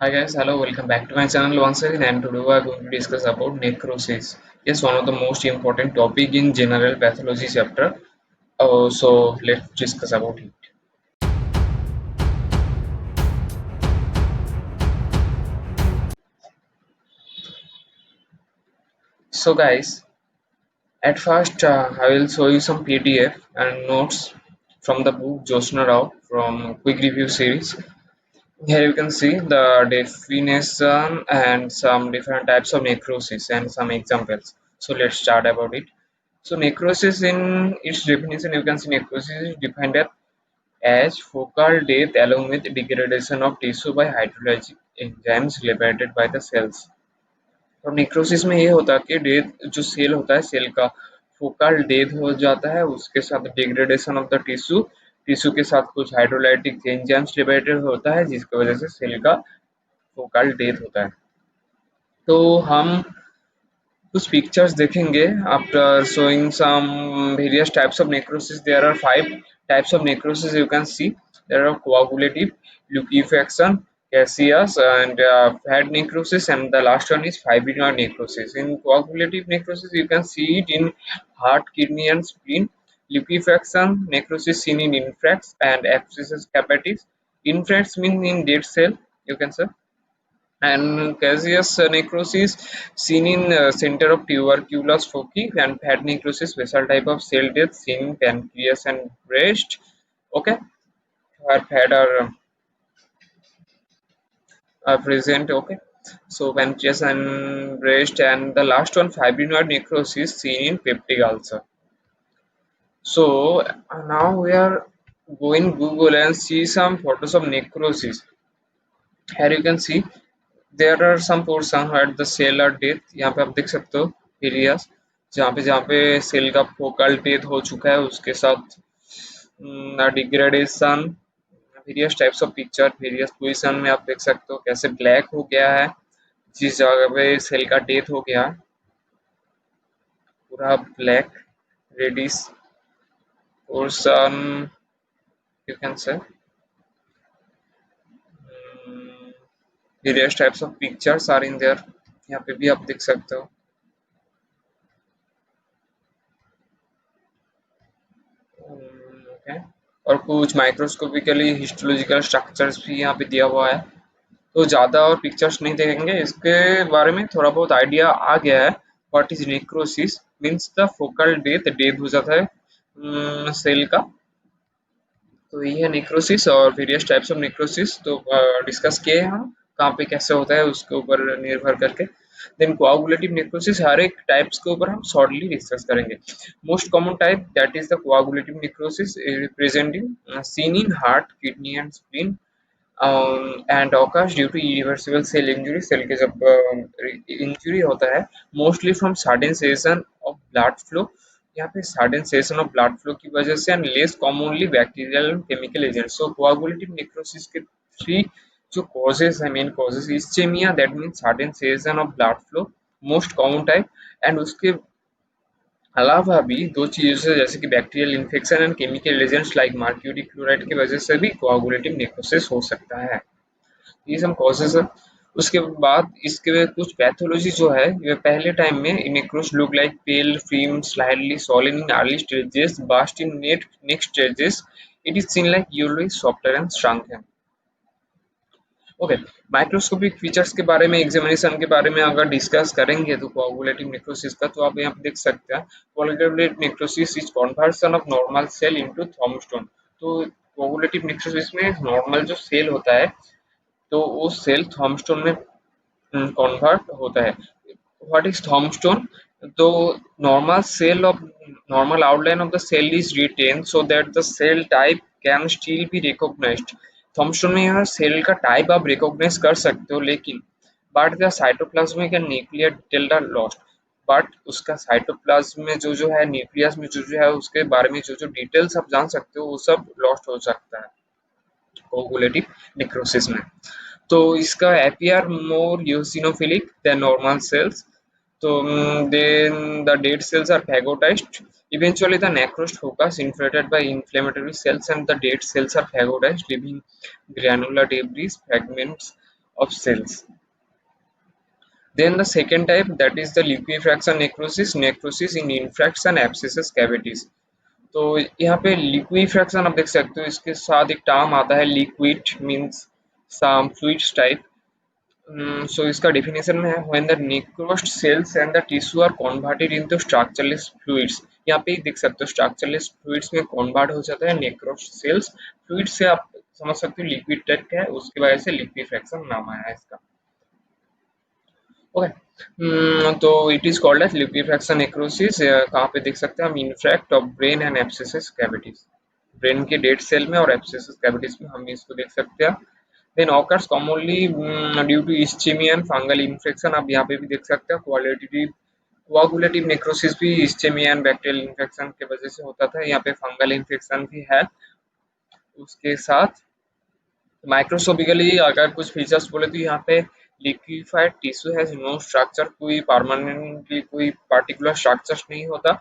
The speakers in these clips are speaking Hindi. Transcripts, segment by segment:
Hi guys, hello, welcome back to my channel once again, and today we are going to discuss about necrosis. Yes, one of the most important topic in general pathology chapter. So let's discuss about it. So guys, at first I will show you some PDF and notes from the book Josna Rao from Quick Review series. Here you can see the definition and some different types of necrosis and some examples. So let's start about it. So necrosis, in its definition, you can see necrosis is defined as focal death along with degradation of tissue by hydrolytic enzymes liberated by the cells. और नेक्रोसिस में ये होता है कि डेथ जो सेल होता है सेल का फोकल डेथ हो जाता है, उसके साथ degradation of the tissue, tissue के साथ कुछ हाइड्रोलाइटिक एंजाइम्स लिबरेटेड होता है जिसकी वजह से सेल का फोकल डेथ होता है. तो हम कुछ पिक्चर्स देखेंगे. After showing some various types of necrosis, there are 5 types of necrosis you can see. There are coagulative, liquefaction, caseous, and fat necrosis, and the last one is fibrinoid necrosis. In coagulative necrosis, you can see it in heart, kidney, and spleen. Liquefaction necrosis seen in infarcts and abscesses hepatis. Infarcts mean in dead cell, you can say, and caseous necrosis seen in center of tuberculous foci, and fat necrosis vessel type of cell death seen in pancreas and breast. Okay, where fat are present. Okay, so pancreas and breast, and the last one fibrinoid necrosis seen in peptic ulcer. So now we are going Google and see some photos of necrosis. Here you can see there are some portion at the cell are death. यहाँ पे आप देख सकते हो एरियाज जहाँ पे सेल का फोकल डेथ हो चुका है, उसके साथ degradation, various types of picture, various position में आप देख सकते हो कैसे ब्लैक हो गया है जिस जगह पे सेल का डेथ हो गया, पूरा black reddish portion you can say. Various types of pictures are in there. यहाँ पे भी आप देख सकते हो. ओके, और कुछ माइक्रोस्कोपिकली हिस्टोलॉजिकल स्ट्रक्चर्स भी यहाँ पे दिया हुआ है. तो ज़्यादा और पिक्चर्स नहीं देखेंगे, इसके बारे में थोड़ा बहुत आइडिया आ गया है. What is necrosis means the focal death, death हो जाता है सेल का. तो ये है नेक्रोसिस और वेरियस टाइप्स ऑफ नेक्रोसिस. तो डिस्कस किए हैं हम कहाँ पे कैसे होता है उसके ऊपर निर्भर करके. देन कोआगुलेटिव नेक्रोसिस, हर एक टाइप्स के ऊपर हम शॉर्टली डिस्कस करेंगे. Most common type that is the coagulative necrosis representing seen in heart, kidney and spleen and occurs due to irreversible cell injury. Cell के जब इंजुरी होता है mostly from sudden cessation of blood flow, यहाँ पे sudden cessation of blood flow की वजह से, and less commonly bacterial and chemical agents. So coagulative necrosis के थ्री जो causes है, main causes ischemia, that means sudden cessation of blood flow, most common type. And उसके अलावा भी दो चीजों से जैसे कि bacterial infection and chemical agents like mercury chloride की वजह से भी कोआगुलेटिव नेक्रोसिस हो सकता है. ये सब कॉजेज है. उसके बाद इसके कुछ पैथोलॉजी जो है, ये पहले टाइम में necrosis look like pale firm slightly solid in early stages, but in next stages, it is seen like usually software and shrunk. Okay, microscopic features के बारे में, एग्जामिनेशन के बारे में अगर डिस्कस करेंगे तो कोआगुलेटिव नेक्रोसिस का, तो आप यहाँ पे देख सकते हैं coagulative necrosis is conversion of normal cell into tombstone. तो कोआगुलेटिव नेक्रोसिस में नॉर्मल जो सेल होता है तो वो सेल थर्मोस्टोन में कन्वर्ट होता है. What is tombstone? तो normal outline of the cell is retained so that the cell type can still be recognized. Thompson में यह सेल का टाइप आप रिकॉग्नाइज कर सकते हो, लेकिन but the cytoplasmic and nuclear detail are lost. But उसका साइटोप्लाज्म में जो है, न्यूक्लियस में जो है, उसके बारे में जो डिटेल्स आप जान सकते हो वो सब लॉस्ट हो सकता है कोगुलेटिव नेक्रोसिस में. तो इसका appear more eosinophilic than normal cells. So then the dead cells are phagocytized. Eventually, the necrosed focus infiltrated by inflammatory cells, and the dead cells are phagocytized, leaving granular debris fragments of cells. Then the second type, that is the liquefaction necrosis in infarcts and abscesses cavities. तो यहाँ पे लिक्विफैक्शन आप देख सकते हो, इसके साथ एक टर्म आता है लिक्विड, मींस सम फ्लूइड्स टाइप. So इसका डेफिनेशन में है when the necrosed cells and the tissue are converted into structureless fluids. यहाँ पे देख सकते हो structureless fluids में कन्वर्ट हो जाता है necrosed cells. फ्लूइड से आप समझ सकते हो लिक्विड टाइप का है, उसकी वजह से लिक्विफैक्शन नाम आया है इसका. ओके. तो it is called as liquefaction necrosis. कहाँ पे देख सकते हैं हम, infarct of brain and abscesses cavities. Brain के डेड सेल में और एब्सेसिस कैविटीज में हम इसको देख सकते हैं. Then occurs commonly due to ischaemia and fungal infection. आप यहाँ पे भी देख सकते हैं क्वालिटेटिव कोआगुलेटिव नेक्रोसिस भी इस्चेमिया एंड बैक्टीरियल इन्फेक्शन की वजह से होता था. यहाँ पे फंगल इन्फेक्शन भी है उसके साथ. माइक्रोस्कोपिकली अगर कुछ फीचर्स बोले तो यहाँ पे liquefied tissue has no structure, कोई परमानेंटली कोई पर्टिकुलर स्ट्रक्चर नहीं होता.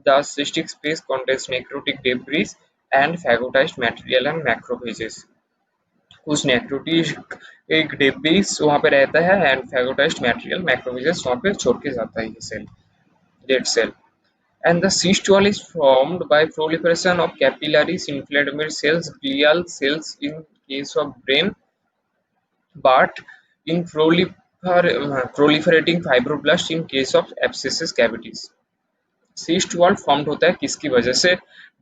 The cystic space contains necrotic debris and phagocytized material and macrophages. कुछ नेक्रोटिक एक डेब्रिस वहाँ पे रहता है एंड फैगोटाइज्ड मटेरियल मैक्रोफेजेस वहाँ पे छोड़ के जाता है ये cell, dead cell. And the cyst wall is formed by proliferation of capillaries, inflammatory cells, glial cells in case of brain, but in proliferating fibroblasts in case of abscesses cavities. cyst wall formed होता है किसकी वजह से?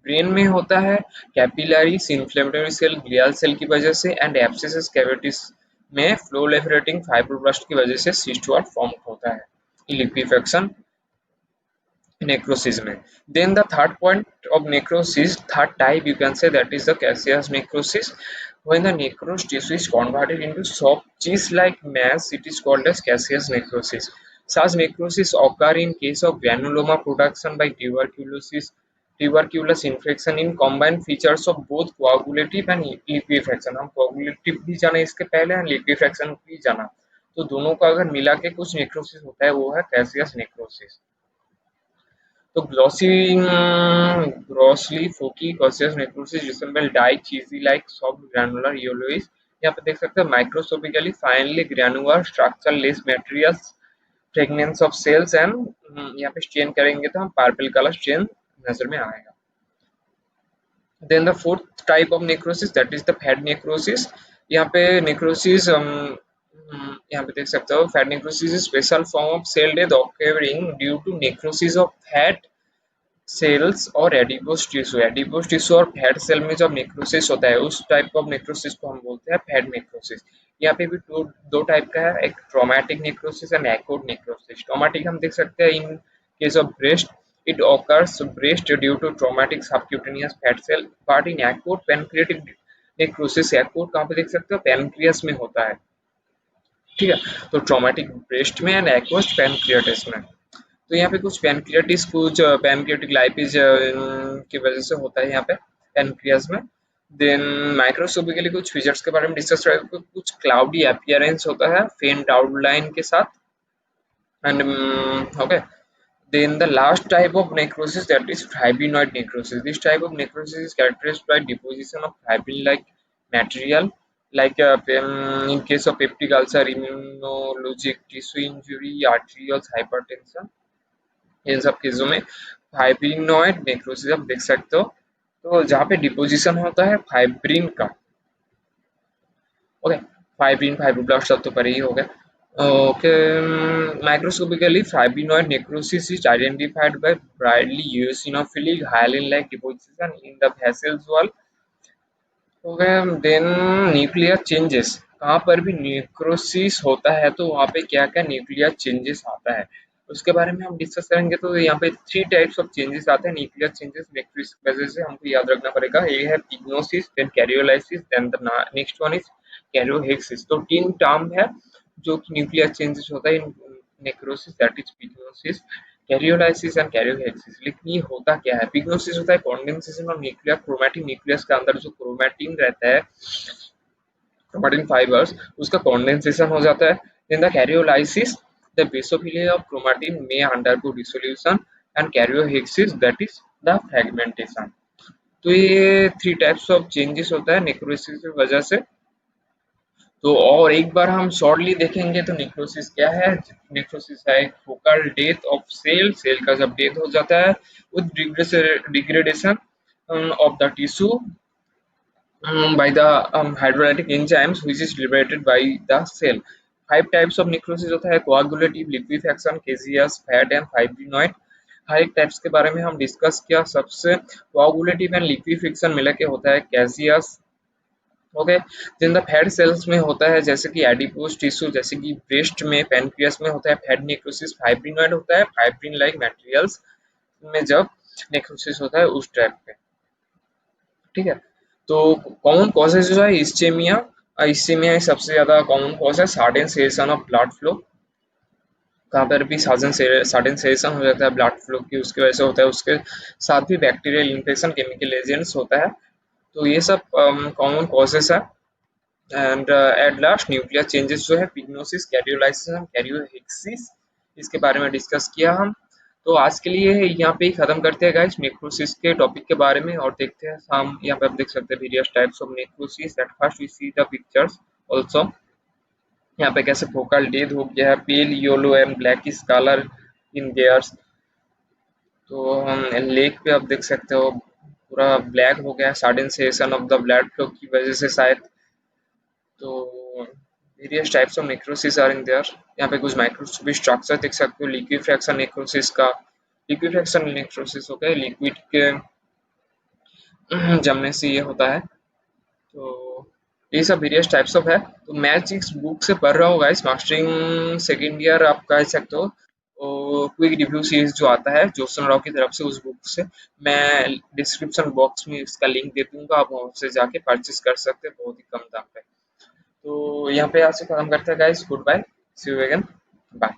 ब्रेन में होता है, capillaries, inflammatory cell, glial cell की वजह से, एंड एब्सेसिस कैविटीज में प्रोलिफरेटिंग फाइब्रोब्लास्ट की वजह से cyst wall formed होता है लिक्विफैक्शन necrosis में. Then the third point of necrosis, third type you can say, that is the caseous necrosis. When the necrosed tissue is converted into soft cheese-like mass, it is called as caseous necrosis. Such necrosis occur in case of granuloma production by tuberculous infection in combined features of both coagulative and liquefaction. हम coagulative भी जाना इसके पहले and liquefaction भी जाना, तो दोनों का अगर मिला के कुछ necrosis होता है वो है caseous necrosis. तो grossly forky caseous necrosis resemble dyed cheesy like soft granular yellowish. यहाँ पे देख सकते हैं microscopically finally granular structure less materials fragments of cells and यहाँ पे स्टेन करेंगे तो हम पर्पल कलर स्टेन नजर में आएगा. Then the fourth type of necrosis, that is the fat necrosis. यहाँ पे नेक्रोसिस यहाँ पे देख सकते हो fat necrosis is special form of cell death occurring due to necrosis of fat cells और एडिपोज टिश्यू. एडिपोज टिश्यू और फैट सेल में जब नेक्रोसिस होता है उस टाइप ऑफ नेक्रोसिस को हम बोलते हैं फैट नेक्रोसिस. यहाँ पे भी दो टाइप का है, एक traumatic necrosis and acute necrosis. Traumatic हम देख सकते हैं in case of breast, it occurs breast due to traumatic subcutaneous fat cell, but in acute pancreatic necrosis, acute कहाँ पे देख सकते हो, पैनक्रियास में होता है. ठीक है, तो ट्रॉमेटिक ब्रेस्ट में एंड एक्यूट पैनक्रियाटिस में. तो यहाँ पे कुछ पैनक्रियाटिस, कुछ पैनक्रियाटिक लाइपिस की वजह से होता है यहाँ पे पैनक्रियास में. देन माइक्रोस्कोपिकली कुछ फीचर्स के बारे में डिस्कस करेंगे. कुछ क्लाउडी अपीयरेंस होता है फेंट आउटलाइन के साथ and okay. Then the last type of necrosis, that is fibrinoid necrosis. This type of necrosis is characterized by deposition of fibrin-like material, like in case of peptic ulcer, immunologic tissue injury, arterial hypertension. इन सब केसों में फाइब्रिनॉइड नेक्रोसिस आप देख सकते हो. तो जहाँ पे डिपोजिशन होता है फाइब्रिन का, ओके, फाइब्रिन फाइब्रोब्लास्ट सब तो परे ही हो गया. Okay, microscopically, fibrinoid necrosis is identified by brightly eosinophilic hyaline-like deposition in the vessels wall. Okay, then nuclear changes. कहाँ पर भी नेक्रोसिस होता है तो वहाँ पे क्या क्या न्यूक्लियर चेंजेस आता है उसके बारे में हम डिस्कस करेंगे. तो यहाँ पे 3 टाइप्स ऑफ चेंजेस आते हैं न्यूक्लियर चेंजेस नेक्रोसिस की वजह से, हमको याद रखना पड़ेगा. ये है pyknosis, then karyolysis, then the next one is karyorrhexis. तो 3 टर्म है जो कि न्यूक्लियर चेंजेस होता है इन नेक्रोसिस, दैट इज पिग्नोसिस, कैरियोलाइसिस एंड कैरियोहेक्सिस. लेकिन ये होता क्या है? पिग्नोसिस होता है condensation of nuclear chromatin. Nucleus के अंदर जो क्रोमैटिन रहता है, क्रोमैटिन फाइबर्स, उसका कंडेंसेशन हो जाता है. Then the karyolysis, the basophilia of chromatin may undergo dissolution, and karyorrhexis, that is the fragmentation. तो ये 3 टाइप्स ऑफ चेंजेस होता है नेक्रोसिस की वजह से. तो और एक बार हम शॉर्टली देखेंगे तो नेक्रोसिस क्या है। नेक्रोसिस है एक focal death of cell, cell का जब डेथ हो जाता है with degradation of the tissue by the hydrolytic enzymes which is liberated by the cell. Five types of necrosis होता है coagulative, liquefaction, caseous, fat and fibrinoid। हर एक टाइप्स के बारे में हम डिस्कस किया। सबसे coagulative एंड liquefaction मिला के होता है caseous। ओके, जिन द फैट सेल्स में होता है जैसे कि एडिपोज टिश्यू, जैसे कि ब्रेस्ट में, पैनक्रियास में होता है फैट नेक्रोसिस। फाइब्रिनॉइड होता है फाइब्रिन लाइक मटेरियल्स में जब नेक्रोसिस होता है उस टाइप पे। ठीक है, तो कॉमन कॉजेज जो है इस्चेमिया, इस्चेमिया सबसे ज्यादा कॉमन कॉज है। Sudden cessation of blood flow, कहाँ पर भी सडन सेशन हो जाता है ब्लड फ्लो की, उसकी वजह से होता है। उसके साथ भी बैक्टीरियल इन्फेक्शन, केमिकल एजेंट्स होता है। तो ये सब कॉमन कॉजेस है। And at last nuclear changes जो है पिग्नोसिस, कैरियोलाइसिस एंड कैरियोहेक्सिस, इसके बारे में डिस्कस किया हम। तो आज के लिए यहाँ पे ही खत्म करते हैं गाइस नेक्रोसिस के टॉपिक के बारे में, और देखते हैं हम यहाँ पे आप देख सकते हैं various types of necrosis. At first we see the pictures also. यहाँ पे कैसे फोकल डेथ हो गया है, pale yellow and black is colour in gears. तो हम लेक पे आप देख सकते हो पूरा ब्लैक हो गया है, sudden cessation of the blood flow की वजह से शायद। तो various types of necrosis are in there. यहाँ पे कुछ माइक्रोस्कोपिक स्ट्रक्चर देख सकते हो लिक्विफेक्शन नेक्रोसिस का। लिक्विफेक्शन नेक्रोसिस हो गया लिक्विड के जमने से ये होता है। तो ये सब वेरियस टाइप्स ऑफ है। तो मैं जिस बुक से पढ़ रहा हूँ गाइस, मास्टरिंग सेकेंड ईयर आप कह सकते हो, क्विक रिव्यू सीरीज जो आता है जोसन राव की तरफ से, उस बुक से मैं डिस्क्रिप्शन बॉक्स में इसका लिंक दे दूंगा, आप वहां से जाके परचेज कर सकते हैं बहुत ही कम दाम पे। तो यहाँ पे आज से खत्म करते हैं guys, good bye, see you again, bye.